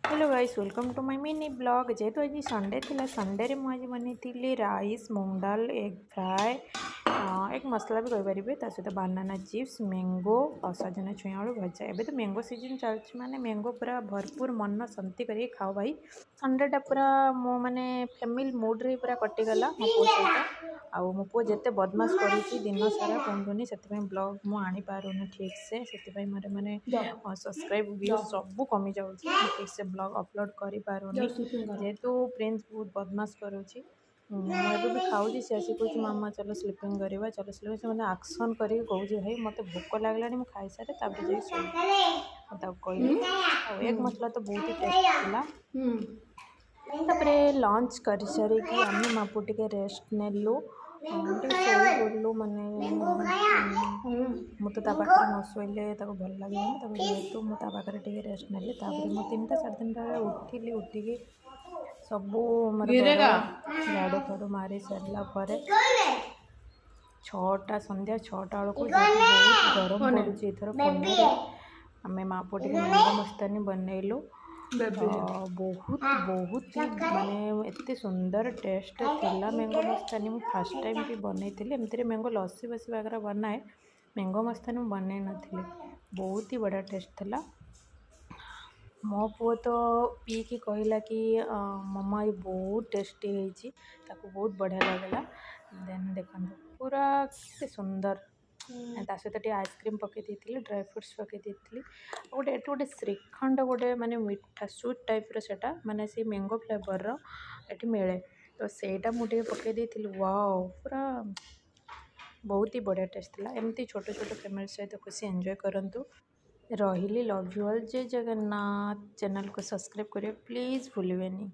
Hello guys welcome to my mini blog जेहेतु आज Sunday थिला संडे रे मुझे बनी राइस मूंग दाल एग फ्राए एक मसला भी कहींपर ता सहित बानाना चिप्स मैंगो और सजना छुई आलू भजा एबे तो मैंगो सीजन चलती माने मैंगो पूरा भरपूर मन शांति करके खाओ भाई संडेटा पूरा मो माने फैमिली मूड रे पूरा कटिगला मो पुओ सहित आउ मो पुओ जेते बदमाश करुच्ची दिन सारा कहूनी से ब्लॉग मु आनी पारुनी ठीक से मोर माने सब्सक्राइब व्यू सब कमी जाऊँगी ठीक से ब्लॉग अपलोड कर पारुनी जेहेतु प्रिंस बहुत बदमाश करुच्ची मुझे भी खाऊँ सी आसी कह मामा चलो स्लीपिंग करवा चलो स्लीपिंग से मतलब आक्शन कर कहे भाई मत भोक लगला मुझे खाई सारे तापर कहली एक मसला तो बहुत ही टेस्ट तापरे लंच कर सारिकी आम मापू टे रेस्ट नेलु पड़लु माने मुझे पाखे न शोले भल लगे जेहेतु मुझे रेस्ट नेली मुझे 3टा 3:30 उठिली उठिकी सबू झाड़ू फाड़ू मारी सारापर 6टा संध्या 6टा बेलू बहुत गरम पड़ुची एथर पनीर आम मापू टे मैंगो मस्तानी बनइलु बहुत बहुत माने एते सुंदर टेस्ट थिला मैंगो मस्तानी मु फर्स्ट टाइम भी बनई एमती मैंगो लस्सी बसी वगैरह बनाए मैंगो मस्तानी बनई नी बहुत ही बढ़िया टेस्ट थिला मो पुओ तो पीकी कहला कि मम्मा ये बहुत टेस्टी होती बहुत बढ़िया लगला देन देखो पूरा के सुंदर ता सहित टे आइसक्रीम पकई ड्राई फ्रुट्स पकई गोटे गोटे श्रीखंड गोटे माने मीठा स्वीट टाइप रोटा माने से मैंगो फ्लेवर ये मिले तो सेटा मुझे पकई वाओ पूरा बहुत ही बढ़िया टेस्ट था एमती छोट छोट फैमिली सहित खुशी एंजॉय करंतु रही लव यू ऑल जय जगन्नाथ चैनल को सब्सक्राइब करें प्लीज़ भूलिए नहीं।